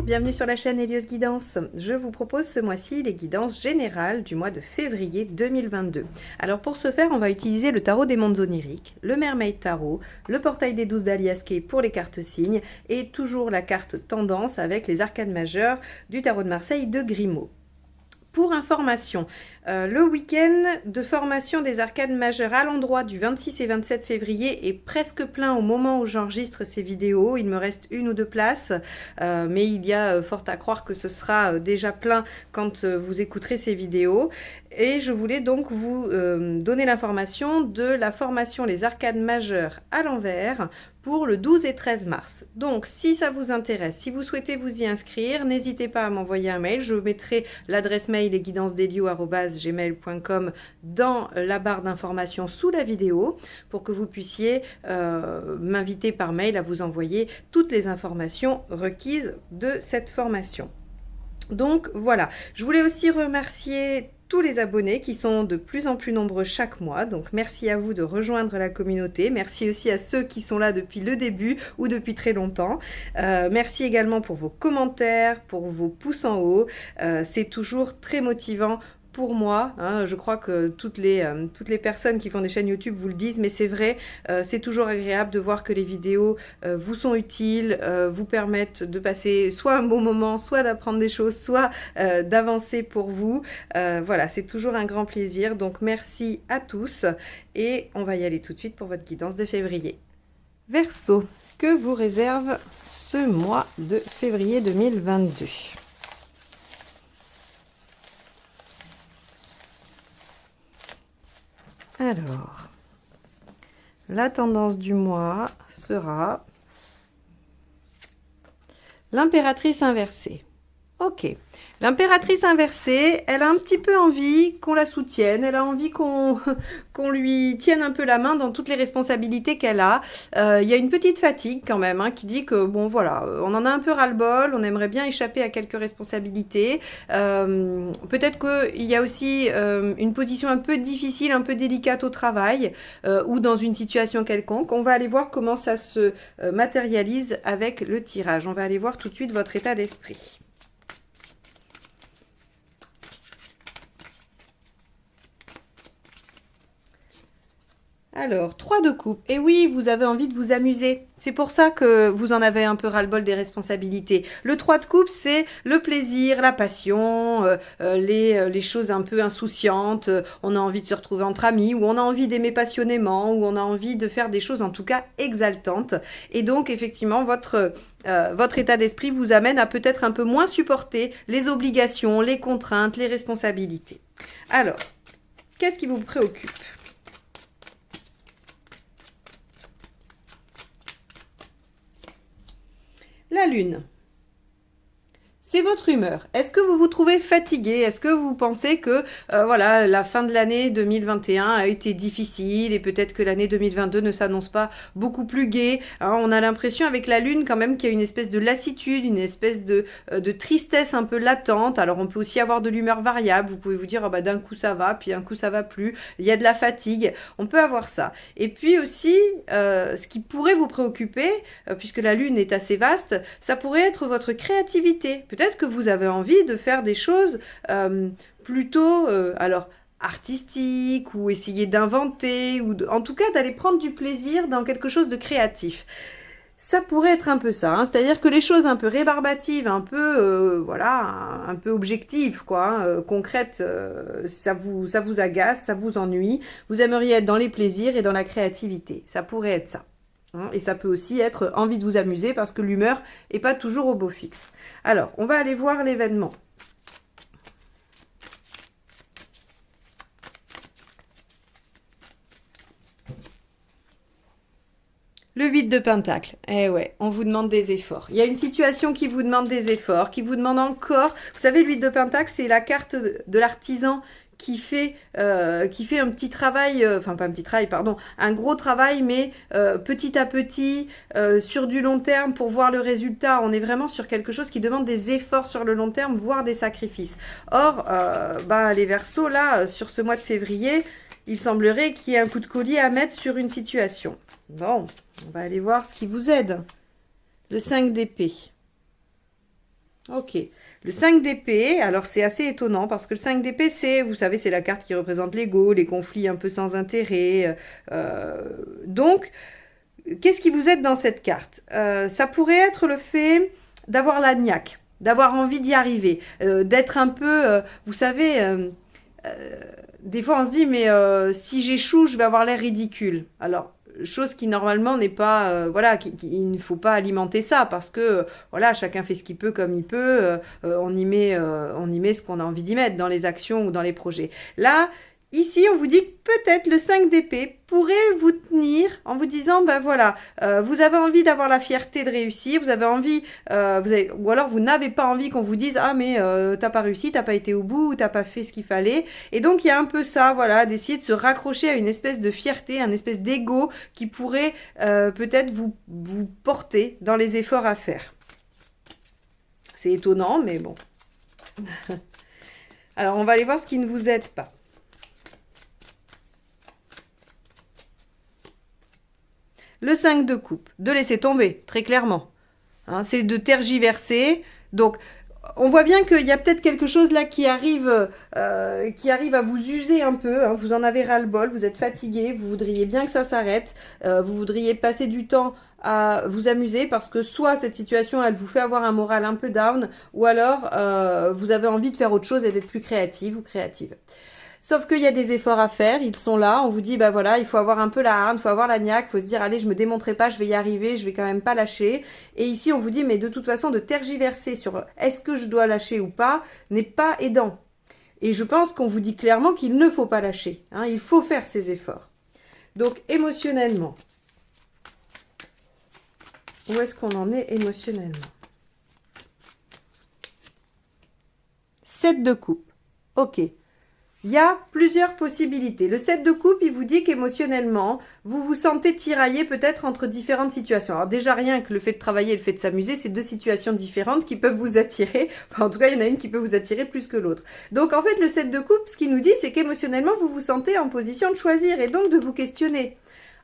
bienvenue sur la chaîne Hélios Guidance. Je vous propose ce mois-ci les guidances générales du mois de février 2022. Alors pour ce faire, on va utiliser le tarot des mondes oniriques, le Mermaid Tarot, le portail des 12 d'Aliaské pour les cartes signes et toujours la carte tendance avec les arcanes majeures du tarot de Marseille de Grimaud. Pour information, le week-end de formation des arcanes majeures à l'endroit du 26 et 27 février est presque plein au moment où j'enregistre ces vidéos. Il me reste 1 ou 2 places, mais il y a fort à croire que ce sera déjà plein quand vous écouterez ces vidéos. Et je voulais donc vous donner l'information de la formation Les arcanes majeures à l'envers pour le 12 et 13 mars. Donc, si ça vous intéresse, si vous souhaitez vous y inscrire, n'hésitez pas à m'envoyer un mail. Je mettrai l'adresse mail lesguidancesdelio@gmail.com dans la barre d'informations sous la vidéo pour que vous puissiez m'inviter par mail à vous envoyer toutes les informations requises de cette formation. Donc, voilà. Je voulais aussi remercier tous les abonnés qui sont de plus en plus nombreux chaque mois. Donc merci à vous de rejoindre la communauté. Merci aussi à ceux qui sont là depuis le début ou depuis très longtemps. Merci également pour vos commentaires, pour vos pouces en haut. C'est toujours très motivant pour moi, hein. Je crois que toutes les personnes qui font des chaînes YouTube vous le disent, mais c'est vrai, c'est toujours agréable de voir que les vidéos vous sont utiles, vous permettent de passer soit un bon moment, soit d'apprendre des choses, soit d'avancer pour vous. Voilà, c'est toujours un grand plaisir, donc merci à tous et on va y aller tout de suite pour votre guidance de février. Verseau, que vous réserve ce mois de février 2022 ? Alors, la tendance du mois sera l'impératrice inversée. Ok, l'impératrice inversée, elle a un petit peu envie qu'on la soutienne, elle a envie qu'on lui tienne un peu la main dans toutes les responsabilités qu'elle a. Il y a une petite fatigue quand même, hein, qui dit que bon voilà, on en a un peu ras-le-bol, on aimerait bien échapper à quelques responsabilités. Peut-être qu'il y a aussi une position un peu difficile, un peu délicate au travail ou dans une situation quelconque. On va aller voir comment ça se matérialise avec le tirage. On va aller voir tout de suite votre état d'esprit. Alors, 3 de coupe. Et oui, vous avez envie de vous amuser. C'est pour ça que vous en avez un peu ras-le-bol des responsabilités. Le 3 de coupe, c'est le plaisir, la passion, les choses un peu insouciantes. On a envie de se retrouver entre amis, ou on a envie d'aimer passionnément, ou on a envie de faire des choses en tout cas exaltantes. Et donc, effectivement, votre état d'esprit vous amène à peut-être un peu moins supporter les obligations, les contraintes, les responsabilités. Alors, qu'est-ce qui vous préoccupe ? La lune, c'est votre humeur. Est-ce que vous vous trouvez fatigué? Est-ce que vous pensez que voilà, la fin de l'année 2021 a été difficile et peut-être que l'année 2022 ne s'annonce pas beaucoup plus gaie, hein? On a l'impression avec la lune quand même qu'il y a une espèce de lassitude, une espèce de tristesse un peu latente. Alors on peut aussi avoir de l'humeur variable. Vous pouvez vous dire oh, bah, d'un coup ça va, puis d'un coup ça va plus. Il y a de la fatigue. On peut avoir ça. Et puis aussi, ce qui pourrait vous préoccuper, puisque la lune est assez vaste, ça pourrait être votre créativité. Peut-être que vous avez envie de faire des choses plutôt alors artistiques ou essayer d'inventer ou en tout cas d'aller prendre du plaisir dans quelque chose de créatif. Ça pourrait être un peu ça, hein. C'est-à-dire que les choses un peu rébarbatives, un peu voilà, un peu objectives, quoi, hein, concrètes, ça vous agace, ça vous ennuie. Vous aimeriez être dans les plaisirs et dans la créativité. Ça pourrait être ça. Hein, et ça peut aussi être envie de vous amuser parce que l'humeur n'est pas toujours au beau fixe. Alors, on va aller voir l'événement. Le 8 de Pentacle. Eh ouais, on vous demande des efforts. Il y a une situation qui vous demande des efforts, qui vous demande encore... Vous savez, le 8 de Pentacle, c'est la carte de l'artisan qui fait un petit travail, enfin pas un petit travail, pardon, un gros travail, mais petit à petit, sur du long terme pour voir le résultat. On est vraiment sur quelque chose qui demande des efforts sur le long terme, voire des sacrifices. Or, les Verseaux, là, sur ce mois de février, il semblerait qu'il y ait un coup de collier à mettre sur une situation. Bon, on va aller voir ce qui vous aide. Le 5 d'épée. Ok. Le 5 d'épée, alors c'est assez étonnant parce que le 5 d'épée, c'est, vous savez, c'est la carte qui représente l'ego, les conflits un peu sans intérêt. Donc, qu'est-ce qui vous aide dans cette carte? Ça pourrait être le fait d'avoir la niaque, d'avoir envie d'y arriver, d'être un peu, vous savez, des fois on se dit, mais si j'échoue, je vais avoir l'air ridicule. Alors, chose qui normalement n'est pas, voilà, il ne faut pas alimenter ça parce que, voilà, chacun fait ce qu'il peut comme il peut, on y met ce qu'on a envie d'y mettre dans les actions ou dans les projets. Là, ici, on vous dit que peut-être le 5 d'épée pourrait vous tenir en vous disant, ben voilà, vous avez envie d'avoir la fierté de réussir, vous avez envie, ou alors vous n'avez pas envie qu'on vous dise, ah mais t'as pas réussi, t'as pas été au bout, t'as pas fait ce qu'il fallait. Et donc il y a un peu ça, voilà, d'essayer de se raccrocher à une espèce de fierté, un espèce d'ego qui pourrait peut-être vous porter dans les efforts à faire. C'est étonnant, mais bon. Alors on va aller voir ce qui ne vous aide pas. Le 5 de coupe, de laisser tomber, très clairement. Hein, c'est de tergiverser. Donc, on voit bien qu'il y a peut-être quelque chose là qui arrive à vous user un peu. Hein, vous en avez ras-le-bol, vous êtes fatigué, vous voudriez bien que ça s'arrête. Vous voudriez passer du temps à vous amuser parce que soit cette situation, elle vous fait avoir un moral un peu down, ou alors vous avez envie de faire autre chose et d'être plus créative ou créative. Sauf qu'il y a des efforts à faire, ils sont là, on vous dit, bah voilà, il faut avoir un peu la hargne, il faut avoir la niaque, il faut se dire, allez, je me démontrerai pas, je vais y arriver, je vais quand même pas lâcher. Et ici, on vous dit, mais de toute façon, de tergiverser sur est-ce que je dois lâcher ou pas, n'est pas aidant. Et je pense qu'on vous dit clairement qu'il ne faut pas lâcher, hein, il faut faire ces efforts. Donc, émotionnellement, où est-ce qu'on en est émotionnellement? 7 de coupe, ok. Il y a plusieurs possibilités. Le 7 de coupe, il vous dit qu'émotionnellement, vous vous sentez tiraillé peut-être entre différentes situations. Alors déjà, rien que le fait de travailler et le fait de s'amuser, c'est deux situations différentes qui peuvent vous attirer. Enfin, en tout cas, il y en a une qui peut vous attirer plus que l'autre. Donc, en fait, le 7 de coupe, ce qu'il nous dit, c'est qu'émotionnellement, vous vous sentez en position de choisir et donc de vous questionner.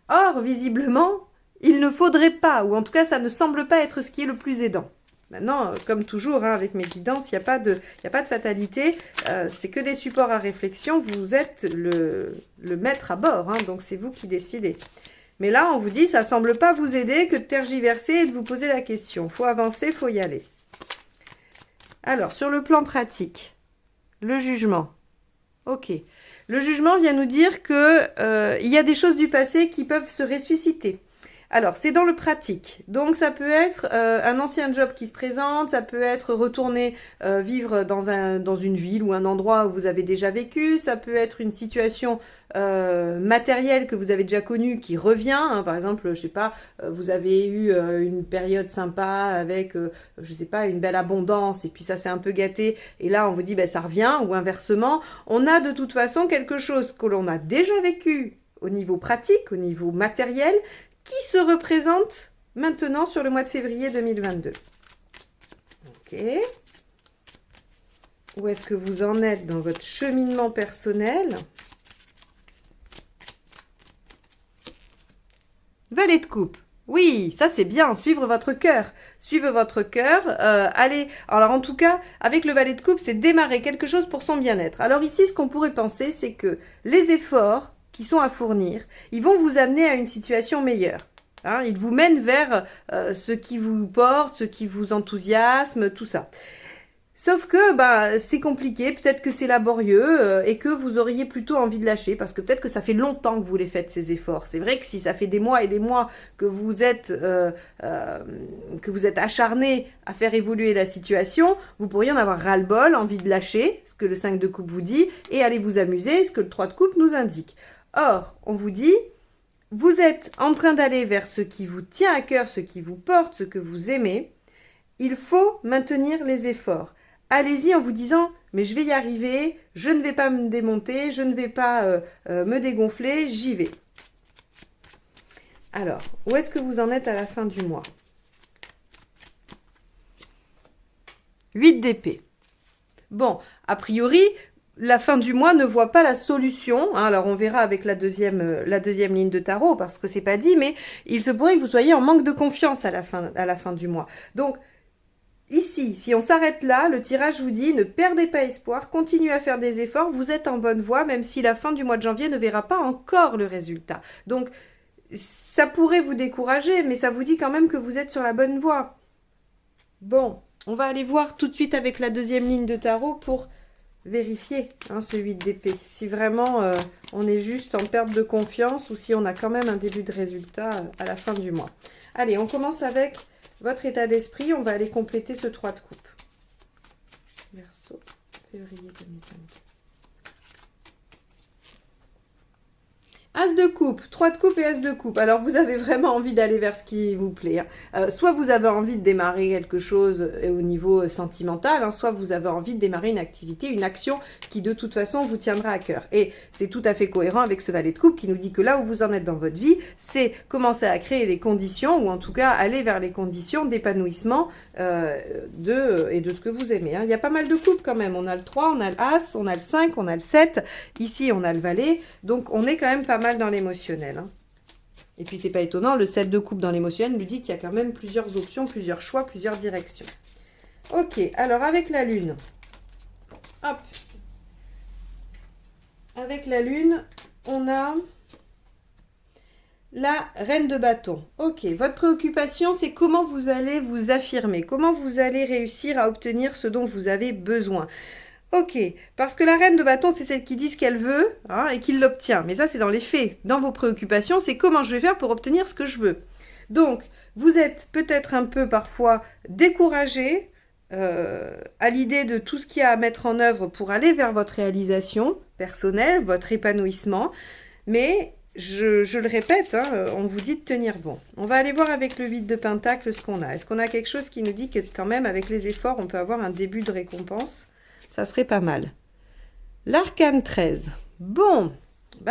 Or, visiblement, il ne faudrait pas, ou en tout cas, ça ne semble pas être ce qui est le plus aidant. Maintenant, comme toujours, hein, avec mes guidances, il n'y a pas de fatalité. C'est que des supports à réflexion. Vous êtes le maître à bord, hein, donc c'est vous qui décidez. Mais là, on vous dit, ça ne semble pas vous aider que de tergiverser et de vous poser la question. Il faut avancer, il faut y aller. Alors, sur le plan pratique, le jugement. Ok. Le jugement vient nous dire que il y a des choses du passé qui peuvent se ressusciter. Alors, c'est dans le pratique. Donc, ça peut être un ancien job qui se présente, ça peut être retourner vivre dans une ville ou un endroit où vous avez déjà vécu, ça peut être une situation matérielle que vous avez déjà connue qui revient. Hein. Par exemple, je sais pas, vous avez eu une période sympa avec, je sais pas, une belle abondance et puis ça s'est un peu gâté et là, on vous dit, ben, ça revient ou inversement. On a de toute façon quelque chose que l'on a déjà vécu au niveau pratique, au niveau matériel, qui se représente maintenant sur le mois de février 2022. Ok. Où est-ce que vous en êtes dans votre cheminement personnel? Valet de coupe. Oui, ça c'est bien, suivre votre cœur. Suivre votre cœur, allez. Alors en tout cas, avec le valet de coupe, c'est démarrer quelque chose pour son bien-être. Alors ici, ce qu'on pourrait penser, c'est que les efforts qui sont à fournir, ils vont vous amener à une situation meilleure. Hein, ils vous mènent vers ce qui vous porte, ce qui vous enthousiasme, tout ça. Sauf que c'est compliqué, peut-être que c'est laborieux et que vous auriez plutôt envie de lâcher parce que peut-être que ça fait longtemps que vous les faites ces efforts. C'est vrai que si ça fait des mois et des mois que vous êtes acharné à faire évoluer la situation, vous pourriez en avoir ras-le-bol, envie de lâcher, ce que le 5 de coupe vous dit, et aller vous amuser, ce que le 3 de coupe nous indique. Or, on vous dit, vous êtes en train d'aller vers ce qui vous tient à cœur, ce qui vous porte, ce que vous aimez. Il faut maintenir les efforts. Allez-y en vous disant, mais je vais y arriver, je ne vais pas me démonter, je ne vais pas me dégonfler, j'y vais. Alors, où est-ce que vous en êtes à la fin du mois? 8 d'épée. Bon, a priori, la fin du mois ne voit pas la solution. Hein, alors, on verra avec la deuxième ligne de tarot, parce que c'est pas dit, mais il se pourrait que vous soyez en manque de confiance à la fin du mois. Donc, ici, si on s'arrête là, le tirage vous dit ne perdez pas espoir, continuez à faire des efforts, vous êtes en bonne voie, même si la fin du mois de janvier ne verra pas encore le résultat. Donc, ça pourrait vous décourager, mais ça vous dit quand même que vous êtes sur la bonne voie. Bon, on va aller voir tout de suite avec la deuxième ligne de tarot pour vérifier ce 8 d'épée. Si vraiment on est juste en perte de confiance ou si on a quand même un début de résultat à la fin du mois. Allez, on commence avec votre état d'esprit. On va aller compléter ce 3 de coupe. Verseau, février 2022. As de coupe, 3 de coupe et As de coupe. Alors, vous avez vraiment envie d'aller vers ce qui vous plaît. Soit vous avez envie de démarrer quelque chose au niveau sentimental, soit vous avez envie de démarrer une activité, une action qui de toute façon vous tiendra à cœur. Et c'est tout à fait cohérent avec ce valet de coupe qui nous dit que là où vous en êtes dans votre vie, c'est commencer à créer les conditions, ou en tout cas aller vers les conditions d'épanouissement et de ce que vous aimez. Il y a pas mal de coupes quand même. On a le 3, on a le As, on a le 5, on a le 7. Ici, on a le valet. Donc, on est quand même pas mal dans l'émotionnel. Et puis, c'est pas étonnant, le 7 de coupe dans l'émotionnel nous dit qu'il y a quand même plusieurs options, plusieurs choix, plusieurs directions. Ok, alors avec la lune. Hop. Avec la lune, on a la reine de bâton. Ok, votre préoccupation, c'est comment vous allez vous affirmer, comment vous allez réussir à obtenir ce dont vous avez besoin. Ok, parce que la reine de bâton, c'est celle qui dit ce qu'elle veut et qui l'obtient. Mais ça, c'est dans les faits. Dans vos préoccupations, c'est comment je vais faire pour obtenir ce que je veux. Donc, vous êtes peut-être un peu parfois découragé à l'idée de tout ce qu'il y a à mettre en œuvre pour aller vers votre réalisation personnelle, votre épanouissement. Mais, je le répète, on vous dit de tenir bon. On va aller voir avec le 8 de Pentacle ce qu'on a. Est-ce qu'on a quelque chose qui nous dit que quand même, avec les efforts, on peut avoir un début de récompense ? Ça serait pas mal. L'arcane 13. Bon,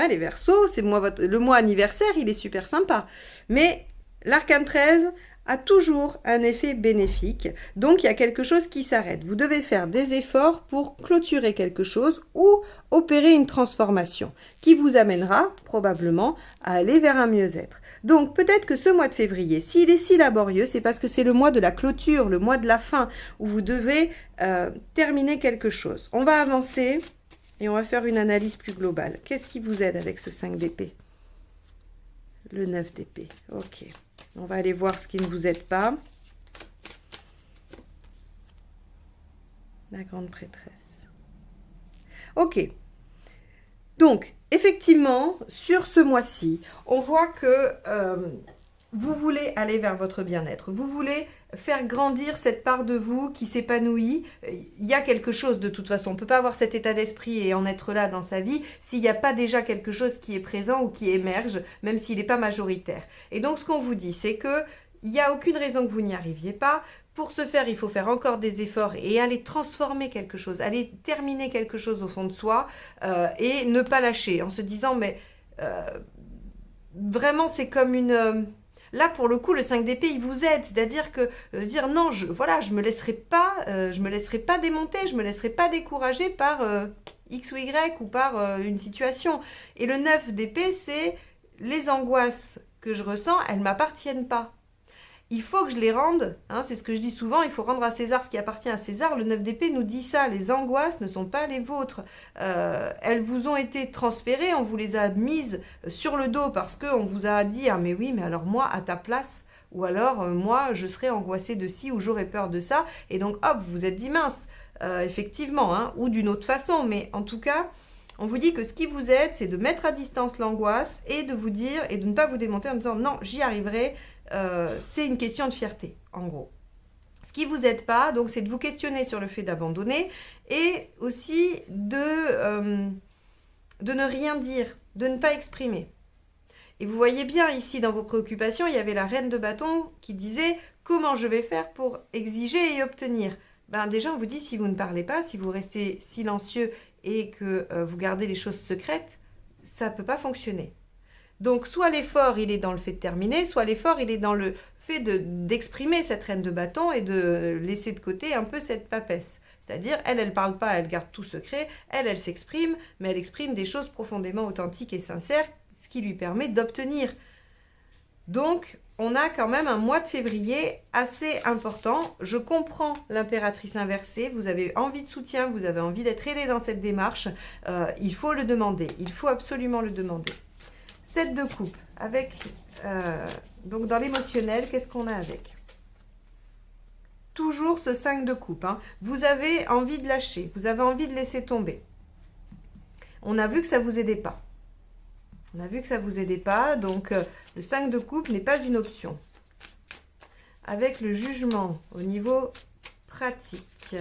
les Verseaux, c'est le mois anniversaire, il est super sympa. Mais l'arcane 13 a toujours un effet bénéfique. Donc, il y a quelque chose qui s'arrête. Vous devez faire des efforts pour clôturer quelque chose ou opérer une transformation qui vous amènera probablement à aller vers un mieux-être. Donc, peut-être que ce mois de février, s'il est si laborieux, c'est parce que c'est le mois de la clôture, le mois de la fin, où vous devez terminer quelque chose. On va avancer et on va faire une analyse plus globale. Qu'est-ce qui vous aide avec ce 5 d'épée? Le 9 d'épée. Ok. On va aller voir ce qui ne vous aide pas. La grande prêtresse. Ok. Donc, effectivement, sur ce mois-ci, on voit que vous voulez aller vers votre bien-être. Vous voulez faire grandir cette part de vous qui s'épanouit. Il y a quelque chose de toute façon. On ne peut pas avoir cet état d'esprit et en être là dans sa vie s'il n'y a pas déjà quelque chose qui est présent ou qui émerge, même s'il n'est pas majoritaire. Et donc, ce qu'on vous dit, c'est qu'il n'y a aucune raison que vous n'y arriviez pas. Pour ce faire, il faut faire encore des efforts et aller transformer quelque chose, aller terminer quelque chose au fond de soi et ne pas lâcher en se disant, mais vraiment, c'est comme une... Là, pour le coup, le 5 d'épée, il vous aide. C'est-à-dire que dire non, je me laisserai pas démonter, je me laisserai pas décourager par X ou Y ou par une situation. Et le 9 d'épée, c'est les angoisses que je ressens, elles ne m'appartiennent pas. Il faut que je les rende, c'est ce que je dis souvent, il faut rendre à César ce qui appartient à César. Le 9 d'épée nous dit ça, les angoisses ne sont pas les vôtres. Elles vous ont été transférées, on vous les a mises sur le dos parce qu'on vous a dit « Ah mais oui, mais alors moi, à ta place, ou alors moi, je serais angoissée de ci ou j'aurais peur de ça. » Et donc hop, vous êtes dit « Mince, effectivement, ou d'une autre façon. » Mais en tout cas, on vous dit que ce qui vous aide, c'est de mettre à distance l'angoisse et de vous dire, et de ne pas vous démonter en disant « Non, j'y arriverai. » C'est une question de fierté, en gros. Ce qui ne vous aide pas, donc, c'est de vous questionner sur le fait d'abandonner et aussi de ne rien dire, de ne pas exprimer. Et vous voyez bien ici dans vos préoccupations, il y avait la reine de bâton qui disait « Comment je vais faire pour exiger et obtenir ?» Déjà, on vous dit si vous ne parlez pas, si vous restez silencieux et que vous gardez les choses secrètes, ça ne peut pas fonctionner. Donc, soit l'effort, il est dans le fait de terminer, soit l'effort, il est dans le fait d'exprimer cette reine de bâton et de laisser de côté un peu cette papesse. C'est-à-dire, elle ne parle pas, elle garde tout secret, elle s'exprime, mais elle exprime des choses profondément authentiques et sincères, ce qui lui permet d'obtenir. Donc, on a quand même un mois de février assez important. Je comprends l'impératrice inversée, vous avez envie de soutien, vous avez envie d'être aidé dans cette démarche. Il faut le demander, il faut absolument le demander. 7 de coupe, avec, donc dans l'émotionnel, qu'est-ce qu'on a avec? Toujours ce 5 de coupe, hein. Vous avez envie de lâcher, vous avez envie de laisser tomber. On a vu que ça ne vous aidait pas. On a vu que ça ne vous aidait pas, donc le 5 de coupe n'est pas une option. Avec le jugement au niveau pratique.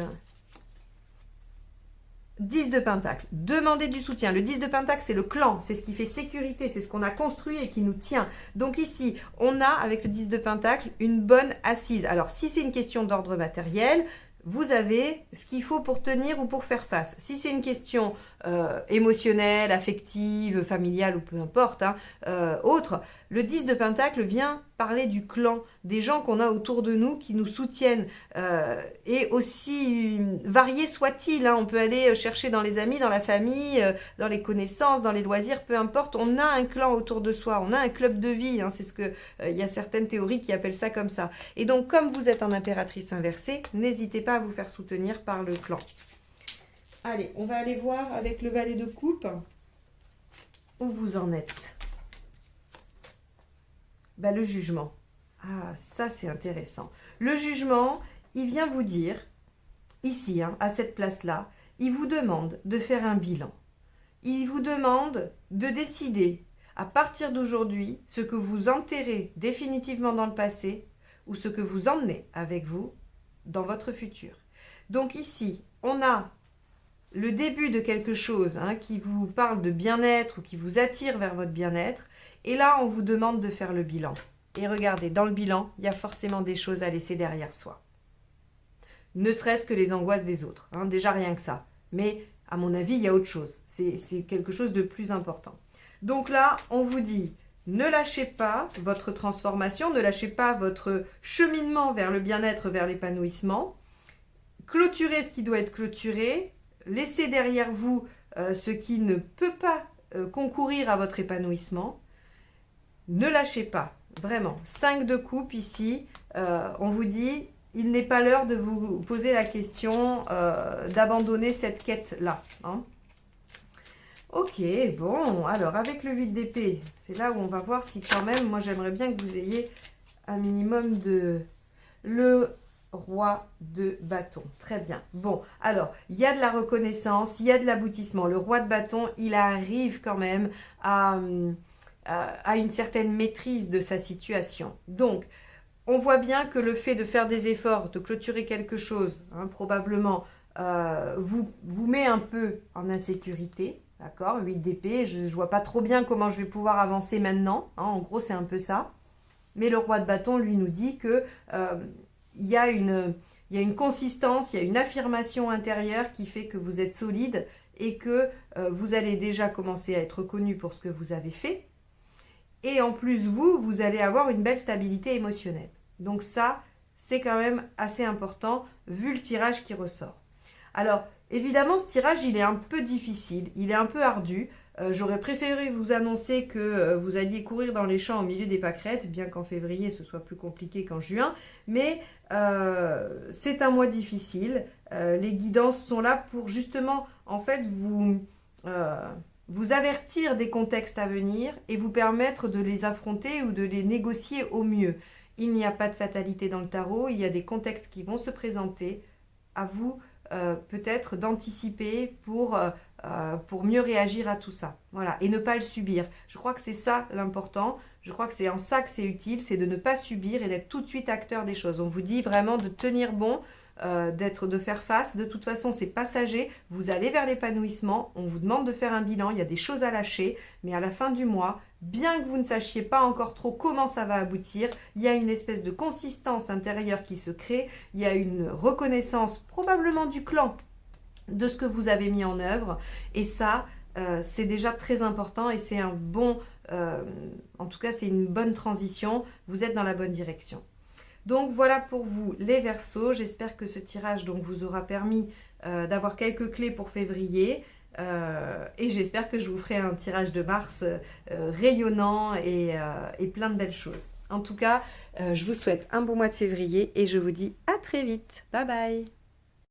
10 de pentacle, demandez du soutien. Le 10 de pentacle, c'est le clan, c'est ce qui fait sécurité, c'est ce qu'on a construit et qui nous tient. Donc ici, on a, avec le 10 de pentacle, une bonne assise. Alors, si c'est une question d'ordre matériel, vous avez ce qu'il faut pour tenir ou pour faire face. Si c'est une question émotionnelle, affective, familiale ou peu importe, hein, autre, le 10 de pentacle vient parler du clan, des gens qu'on a autour de nous qui nous soutiennent. Et aussi variés soit-il, hein, on peut aller chercher dans les amis, dans la famille, dans les connaissances, dans les loisirs, peu importe, on a un clan autour de soi, on a un club de vie, hein, c'est ce que il y a certaines théories qui appellent ça comme ça. Et donc comme vous êtes en impératrice inversée, n'hésitez pas à vous faire soutenir par le clan. Allez, on va aller voir avec le valet de coupe où vous en êtes. Bah, le jugement. Ah, ça c'est intéressant. Le jugement, il vient vous dire, ici, hein, à cette place-là, il vous demande de faire un bilan. Il vous demande de décider, à partir d'aujourd'hui, ce que vous enterrez définitivement dans le passé ou ce que vous emmenez avec vous dans votre futur. Donc ici, on a le début de quelque chose, hein, qui vous parle de bien-être ou qui vous attire vers votre bien-être. Et là, on vous demande de faire le bilan. Et regardez, dans le bilan, il y a forcément des choses à laisser derrière soi. Ne serait-ce que les angoisses des autres, hein, déjà rien que ça. Mais à mon avis, il y a autre chose. C'est quelque chose de plus important. Donc là, on vous dit, ne lâchez pas votre transformation, ne lâchez pas votre cheminement vers le bien-être, vers l'épanouissement. Clôturez ce qui doit être clôturé. Laissez derrière vous ce qui ne peut pas concourir à votre épanouissement. Ne lâchez pas, vraiment. 5 de coupe ici, on vous dit, il n'est pas l'heure de vous poser la question d'abandonner cette quête-là. Hein. Ok, bon, alors avec le 8 d'épée, c'est là où on va voir si quand même, moi j'aimerais bien que vous ayez un minimum de... Le roi de bâton, très bien. Bon, alors, il y a de la reconnaissance, il y a de l'aboutissement. Le roi de bâton, il arrive quand même à une certaine maîtrise de sa situation. Donc, on voit bien que le fait de faire des efforts, de clôturer quelque chose, hein, probablement, vous met un peu en insécurité. D'accord, 8 d'épée, je ne vois pas trop bien comment je vais pouvoir avancer maintenant. Hein, en gros, c'est un peu ça. Mais le roi de bâton, lui, nous dit que il y a une consistance, il y a une affirmation intérieure qui fait que vous êtes solide et que vous allez déjà commencer à être reconnu pour ce que vous avez fait. Et en plus, vous allez avoir une belle stabilité émotionnelle. Donc ça, c'est quand même assez important vu le tirage qui ressort. Alors, évidemment, ce tirage, il est un peu difficile, il est un peu ardu. J'aurais préféré vous annoncer que vous alliez courir dans les champs au milieu des pâquerettes, bien qu'en février, ce soit plus compliqué qu'en juin. Mais c'est un mois difficile. Les guidances sont là pour justement, en fait, vous avertir des contextes à venir et vous permettre de les affronter ou de les négocier au mieux. Il n'y a pas de fatalité dans le tarot, il y a des contextes qui vont se présenter. À vous peut-être d'anticiper pour mieux réagir à tout ça. Voilà, et ne pas le subir. Je crois que c'est ça l'important. Je crois que c'est en ça que c'est utile, c'est de ne pas subir et d'être tout de suite acteur des choses. On vous dit vraiment de tenir bon, de faire face. De toute façon, c'est passager. Vous allez vers l'épanouissement. On vous demande de faire un bilan. Il y a des choses à lâcher. Mais à la fin du mois, bien que vous ne sachiez pas encore trop comment ça va aboutir, il y a une espèce de consistance intérieure qui se crée. Il y a une reconnaissance probablement du clan de ce que vous avez mis en œuvre. Et ça, c'est déjà très important et c'est un bon... en tout cas, c'est une bonne transition. Vous êtes dans la bonne direction. Donc voilà pour vous les Verseaux. J'espère que ce tirage donc, vous aura permis d'avoir quelques clés pour février. Et j'espère que je vous ferai un tirage de mars rayonnant et plein de belles choses. En tout cas, je vous souhaite un bon mois de février et je vous dis à très vite. Bye bye.